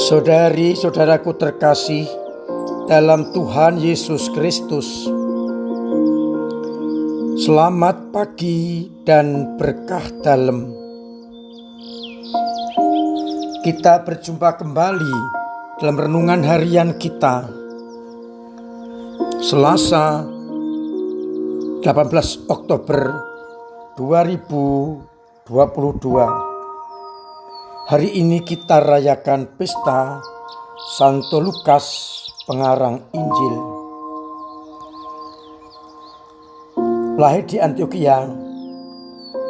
Saudari-saudaraku terkasih dalam Tuhan Yesus Kristus, selamat pagi dan berkah dalam. Kita berjumpa kembali dalam renungan harian kita, Selasa 18 Oktober 2022. Hari ini kita rayakan pesta Santo Lukas, pengarang Injil. Lahir di Antiokhia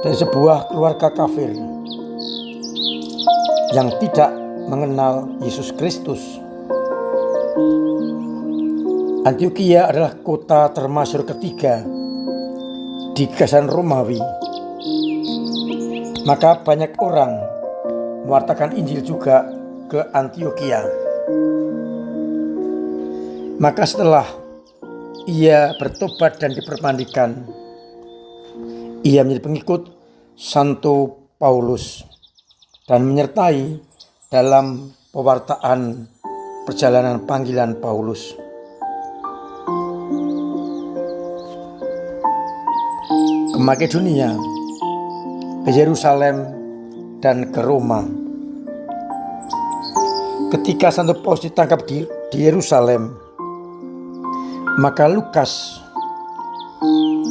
dari sebuah keluarga kafir yang tidak mengenal Yesus Kristus. Antiokhia adalah kota termasyhur ketiga di Gasan Romawi. Maka banyak orang mewartakan Injil juga ke Antiokhia. Maka setelah ia bertobat dan dipermandikan, ia menjadi pengikut Santo Paulus dan menyertai dalam pewartaan perjalanan panggilan Paulus. Ke Makedonia, ke Yerusalem, dan ke Roma. Ketika Santo Paulus ditangkap di Yerusalem, maka Lukas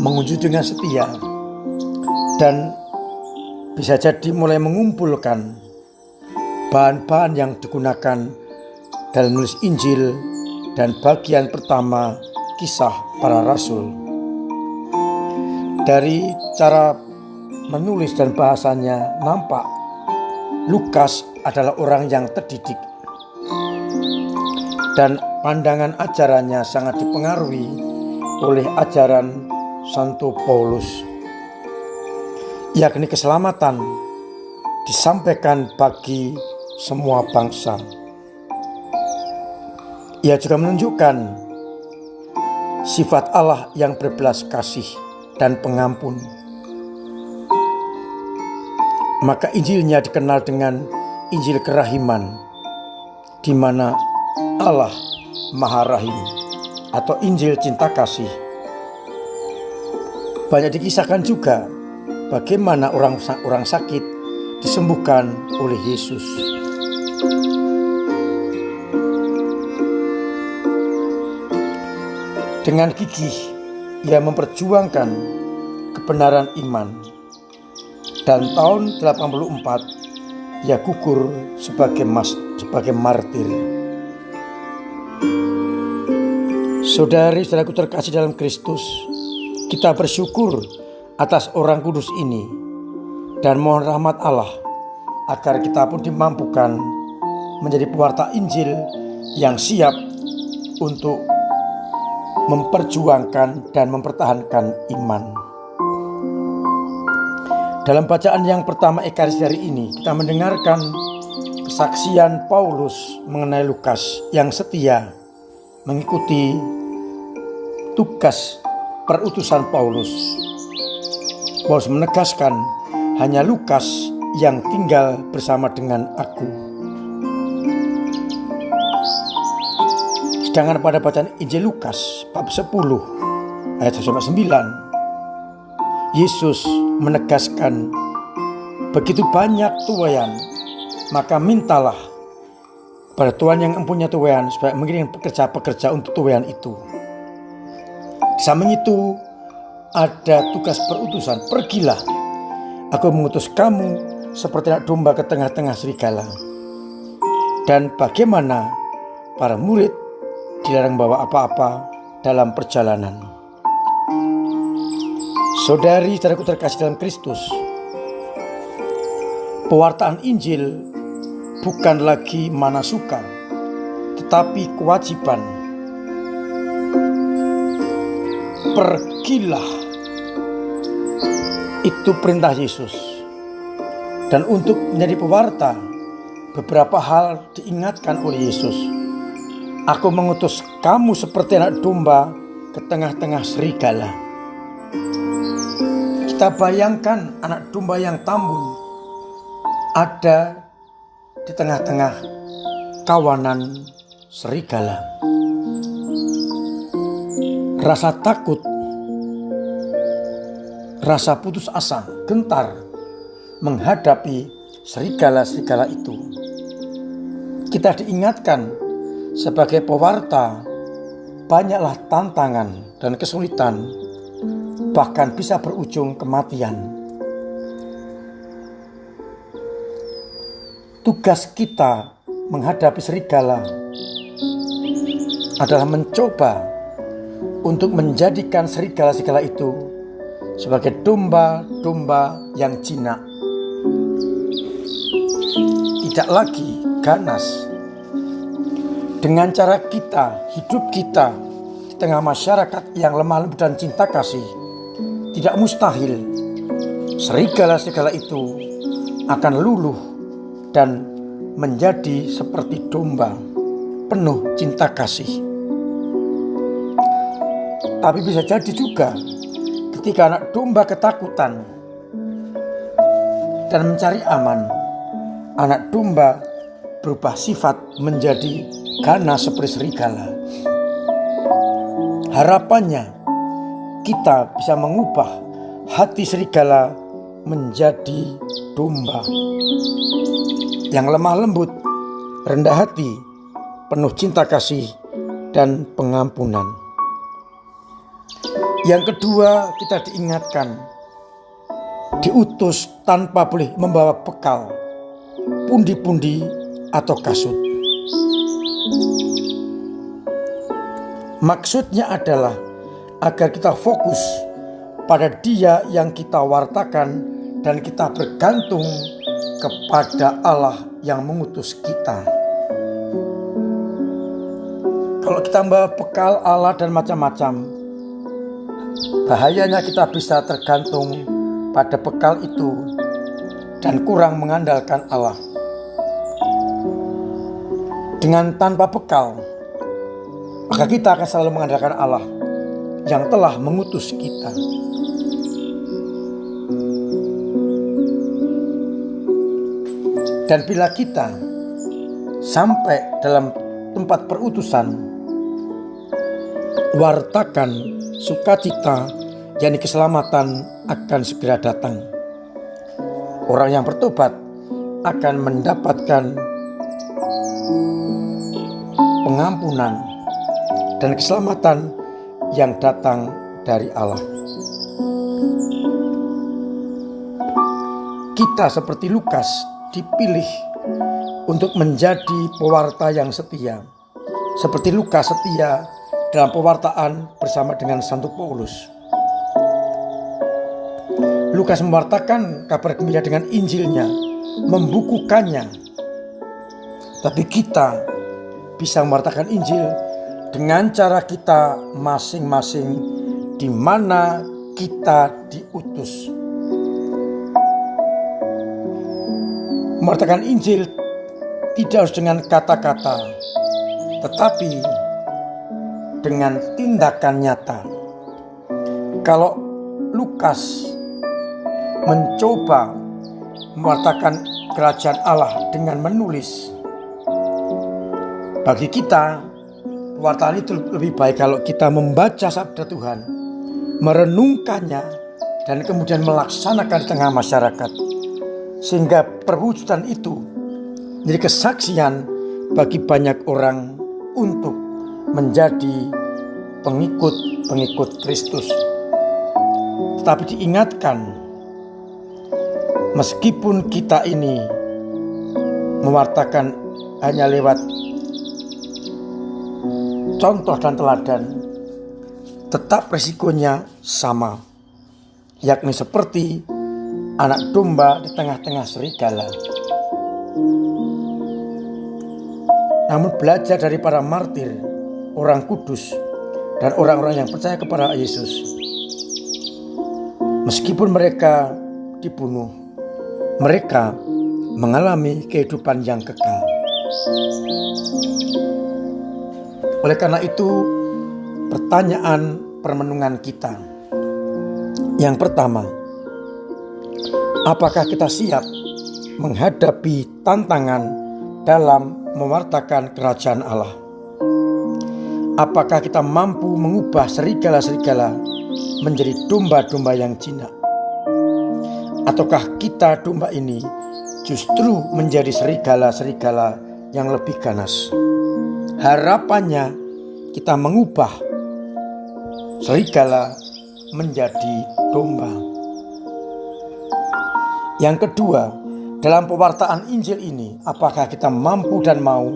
mengunjungi dengan setia dan bisa jadi mulai mengumpulkan bahan-bahan yang digunakan dalam menulis Injil dan bagian pertama kisah para rasul. Dari cara menulis dan bahasanya nampak Lukas adalah orang yang terdidik dan pandangan ajarannya sangat dipengaruhi oleh ajaran Santo Paulus, yakni keselamatan disampaikan bagi semua bangsa. Ia juga menunjukkan sifat Allah yang berbelas kasih dan pengampun. Maka Injilnya dikenal dengan Injil kerahiman, di mana Allah Maha Rahim, atau Injil cinta kasih. Banyak dikisahkan juga bagaimana orang sakit disembuhkan oleh Yesus. Dengan gigih ia memperjuangkan kebenaran iman. Dan tahun 84 ia gugur sebagai martir. Saudari-saudaraku terkasih dalam Kristus, kita bersyukur atas orang kudus ini dan mohon rahmat Allah agar kita pun dimampukan menjadi pewarta Injil yang siap untuk memperjuangkan dan mempertahankan iman. Dalam bacaan yang pertama Ekaristi hari ini, kita mendengarkan kesaksian Paulus mengenai Lukas yang setia mengikuti tugas perutusan Paulus. Paulus menegaskan, hanya Lukas yang tinggal bersama dengan aku. Sedangkan pada bacaan Injil Lukas bab 10 ayat 1-9, Yesus menegaskan, begitu banyak tuaian, maka mintalah pada Tuhan yang mempunyai tuaian supaya mengirim pekerja-pekerja untuk tuaian itu. Di samping itu ada tugas perutusan, pergilah, aku mengutus kamu seperti anak domba ke tengah-tengah serigala. Dan bagaimana para murid dilarang bawa apa-apa dalam perjalanan. Saudari-saudaraku terkasih dalam Kristus, pewartaan Injil bukan lagi manasuka, tetapi kewajiban. Pergilah, itu perintah Yesus. Dan untuk menjadi pewarta, beberapa hal diingatkan oleh Yesus. Aku mengutus kamu seperti anak domba ke tengah-tengah serigala. Kita bayangkan anak domba yang tambun ada di tengah-tengah kawanan serigala. Rasa takut, rasa putus asa, gentar menghadapi serigala-serigala itu. Kita diingatkan sebagai pewarta, banyaklah tantangan dan kesulitan, bahkan bisa berujung kematian. Tugas kita menghadapi serigala adalah mencoba untuk menjadikan serigala-serigala itu sebagai domba-domba yang jinak, tidak lagi ganas. Dengan cara kita, hidup kita di tengah masyarakat yang lemah lembut dan cinta kasih, tidak mustahil serigala-serigala itu akan luluh dan menjadi seperti domba penuh cinta kasih. Tapi bisa jadi juga ketika anak domba ketakutan dan mencari aman, anak domba berubah sifat menjadi ganas seperti serigala. Harapannya kita bisa mengubah hati serigala menjadi domba yang lemah lembut, rendah hati, penuh cinta kasih dan pengampunan. Yang kedua, kita diingatkan diutus tanpa boleh membawa bekal, pundi-pundi atau kasut. Maksudnya adalah agar kita fokus pada Dia yang kita wartakan dan kita bergantung kepada Allah yang mengutus kita. Kalau kita membawa bekal Allah dan macam-macam, bahayanya kita bisa tergantung pada bekal itu dan kurang mengandalkan Allah. Dengan tanpa bekal, maka kita akan selalu mengandalkan Allah yang telah mengutus kita. Dan bila kita sampai dalam tempat perutusan, wartakan sukacita, yakni keselamatan akan segera datang. Orang yang bertobat akan mendapatkan pengampunan dan keselamatan yang datang dari Allah. Kita seperti Lukas dipilih untuk menjadi pewarta yang setia, seperti Lukas setia dalam pewartaan bersama dengan Santo Paulus. Lukas mewartakan kabar gembira dengan Injilnya, membukukannya. Tapi kita bisa mewartakan Injil dengan cara kita masing-masing di mana kita diutus. Mewartakan Injil tidak harus dengan kata-kata, tetapi dengan tindakan nyata. Kalau Lukas mencoba mewartakan kerajaan Allah dengan menulis, bagi kita pewartaan itu lebih baik kalau kita membaca sabda Tuhan, merenungkannya, dan kemudian melaksanakan di tengah masyarakat, sehingga perwujudan itu menjadi kesaksian bagi banyak orang untuk menjadi pengikut-pengikut Kristus. Tetapi diingatkan, meskipun kita ini mewartakan hanya lewat contoh dan teladan, tetap resikonya sama, yakni seperti anak domba di tengah-tengah serigala. Namun belajar dari para martir, orang kudus, dan orang-orang yang percaya kepada Yesus, meskipun mereka dibunuh, mereka mengalami kehidupan yang kekal. Oleh karena itu, pertanyaan permenungan kita yang pertama, apakah kita siap menghadapi tantangan dalam mewartakan kerajaan Allah? Apakah kita mampu mengubah serigala-serigala menjadi domba-domba yang jinak? Ataukah kita domba ini justru menjadi serigala-serigala yang lebih ganas? Harapannya kita mengubah serigala menjadi domba. Yang kedua, dalam pewartaan Injil ini, apakah kita mampu dan mau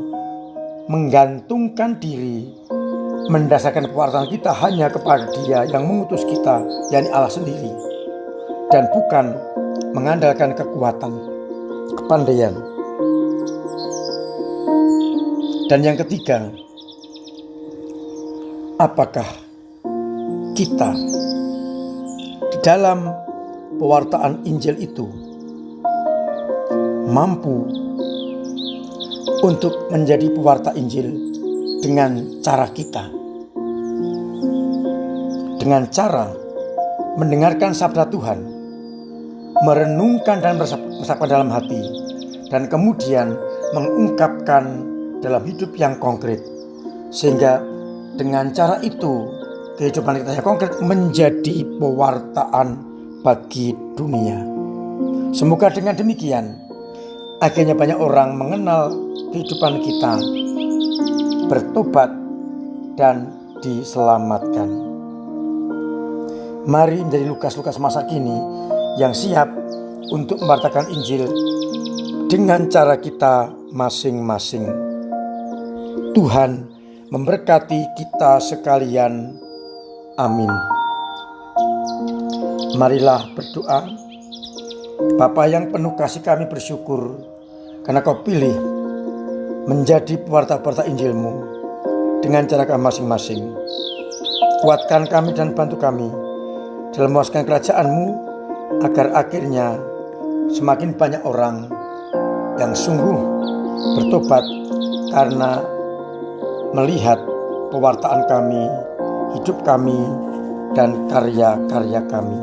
menggantungkan diri, mendasarkan pewartaan kita hanya kepada Dia yang mengutus kita, yakni Allah sendiri, dan bukan mengandalkan kekuatan, kepandaian. Dan yang ketiga, apakah kita di dalam pewartaan Injil itu mampu untuk menjadi pewarta Injil dengan cara kita, dengan cara mendengarkan sabda Tuhan, merenungkan dan meresapkan dalam hati, dan kemudian mengungkapkan dalam hidup yang konkret, sehingga dengan cara itu kehidupan kita yang konkret menjadi pewartaan bagi dunia. Semoga dengan demikian akhirnya banyak orang mengenal kehidupan kita, bertobat dan diselamatkan. Mari menjadi Lukas-Lukas masa kini yang siap untuk memwartakan Injil dengan cara kita masing-masing. Tuhan memberkati kita sekalian. Amin. Marilah berdoa. Bapa yang penuh kasih, kami bersyukur karena Kau pilih menjadi pewarta-pewarta Injil-Mu dengan cara kami masing-masing. Kuatkan kami dan bantu kami dalam memuaskan kerajaan-Mu, agar akhirnya semakin banyak orang yang sungguh bertobat karena melihat pewartaan kami, hidup kami, dan karya-karya kami.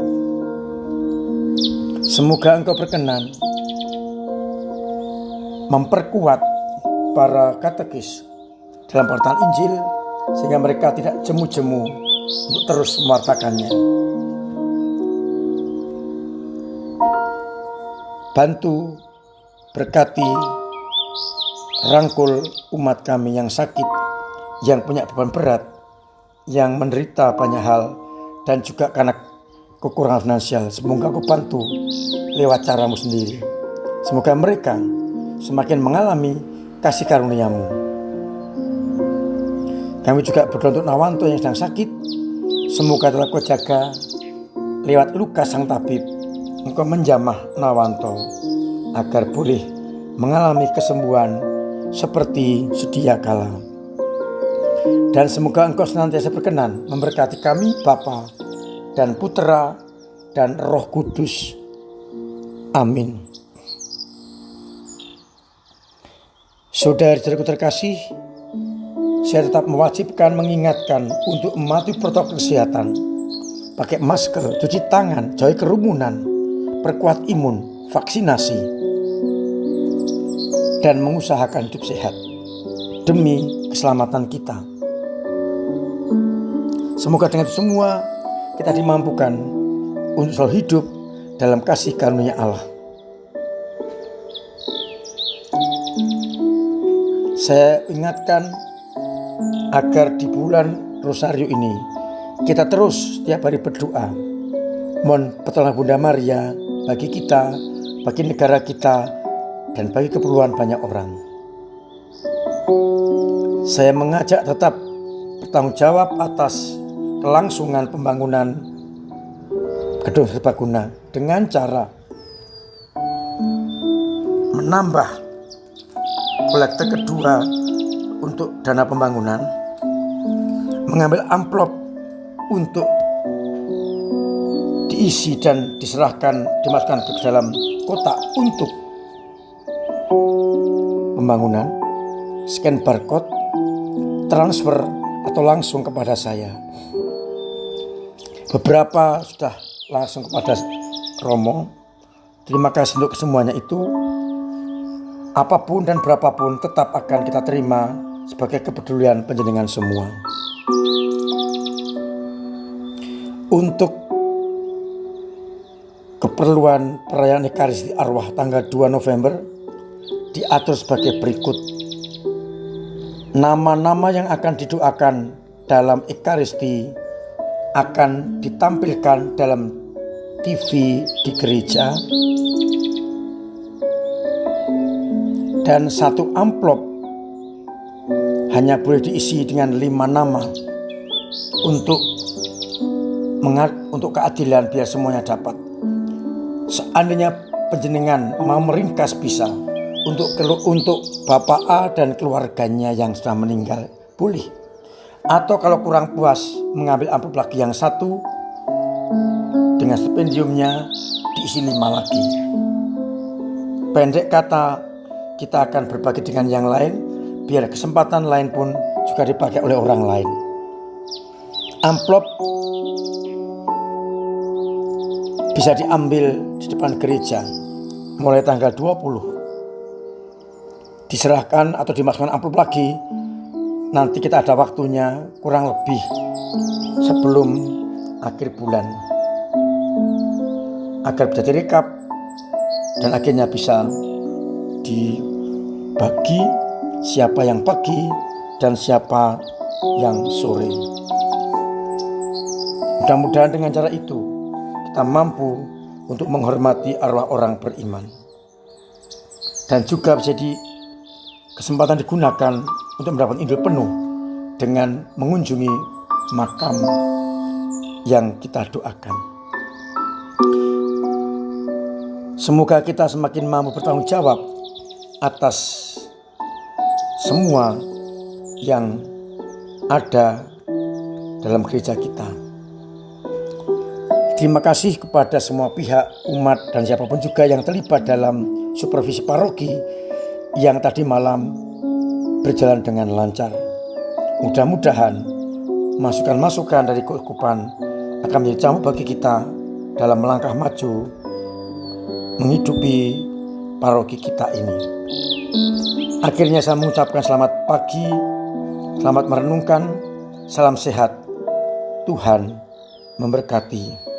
Semoga Engkau berkenan memperkuat para katekis dalam pewartaan Injil, sehingga mereka tidak jemu-jemu untuk terus mewartakannya. Bantu, berkati, rangkul umat kami yang sakit, yang punya beban berat, yang menderita banyak hal, dan juga karena kekurangan finansial. Semoga Kau bantu lewat cara-Mu sendiri. Semoga mereka semakin mengalami kasih karunia-Mu. Kami juga berdoa untuk Nawanto yang sedang sakit. Semoga tetap Kau jaga lewat Lukas sang tabib. Engkau menjamah Nawanto agar boleh mengalami kesembuhan seperti sedia kala. Dan semoga Engkau senantiasa berkenan memberkati kami, Bapa dan Putera dan Roh Kudus. Amin. Saudara-saudaraku terkasih, saya tetap mewajibkan mengingatkan untuk mematuhi protokol kesehatan, pakai masker, cuci tangan, jauhi kerumunan, perkuat imun, vaksinasi, dan mengusahakan hidup sehat demi keselamatan kita. Semoga dengan itu semua kita dimampukan untuk selalu hidup dalam kasih karunia Allah. Saya ingatkan agar di bulan Rosario ini kita terus setiap hari berdoa, mohon pertolongan Bunda Maria bagi kita, bagi negara kita, dan bagi keperluan banyak orang. Saya mengajak tetap bertanggung jawab atas kelangsungan pembangunan gedung serbaguna dengan cara menambah kolektor kedua untuk dana pembangunan, mengambil amplop untuk diisi dan diserahkan, dimasukkan ke dalam kotak untuk pembangunan, scan barcode, transfer atau langsung kepada saya. Beberapa sudah langsung kepada Romo. Terima kasih untuk kesemuanya itu. apapun dan berapapun tetap akan kita terima sebagai kepedulian panjenengan semua. Untuk keperluan perayaan Ekaristi Arwah tanggal 2 November diatur sebagai berikut. Nama-nama yang akan didoakan dalam Ekaristi akan ditampilkan dalam TV di gereja, dan satu amplop hanya boleh diisi dengan 5 nama untuk keadilan, biar semuanya dapat. Seandainya panjenengan mau meringkas bisa untuk Bapak A dan keluarganya yang sudah meninggal, boleh. Atau kalau kurang puas, mengambil amplop lagi yang satu dengan stipendiumnya diisi 5 lagi. Pendek kata, kita akan berbagi dengan yang lain, biar kesempatan lain pun juga dipakai oleh orang lain. Amplop bisa diambil di depan gereja mulai tanggal 20. Diserahkan atau dimasukkan amplop lagi, nanti kita ada waktunya kurang lebih sebelum akhir bulan, agar bisa direkap dan akhirnya bisa dibagi siapa yang pagi dan siapa yang sore. Mudah-mudahan dengan cara itu kita mampu untuk menghormati arwah orang beriman, dan juga jadi kesempatan digunakan untuk mendapat indul penuh dengan mengunjungi makam yang kita doakan. Semoga kita semakin mampu bertanggung jawab atas semua yang ada dalam gereja kita. Terima kasih kepada semua pihak, umat, dan siapapun juga yang terlibat dalam supervisi paroki yang tadi malam berjalan dengan lancar. Mudah-mudahan masukan-masukan dari keuskupan akan menjadi cambuk bagi kita dalam melangkah maju menghidupi paroki kita ini. Akhirnya saya mengucapkan selamat pagi, selamat merenungkan, salam sehat, Tuhan memberkati.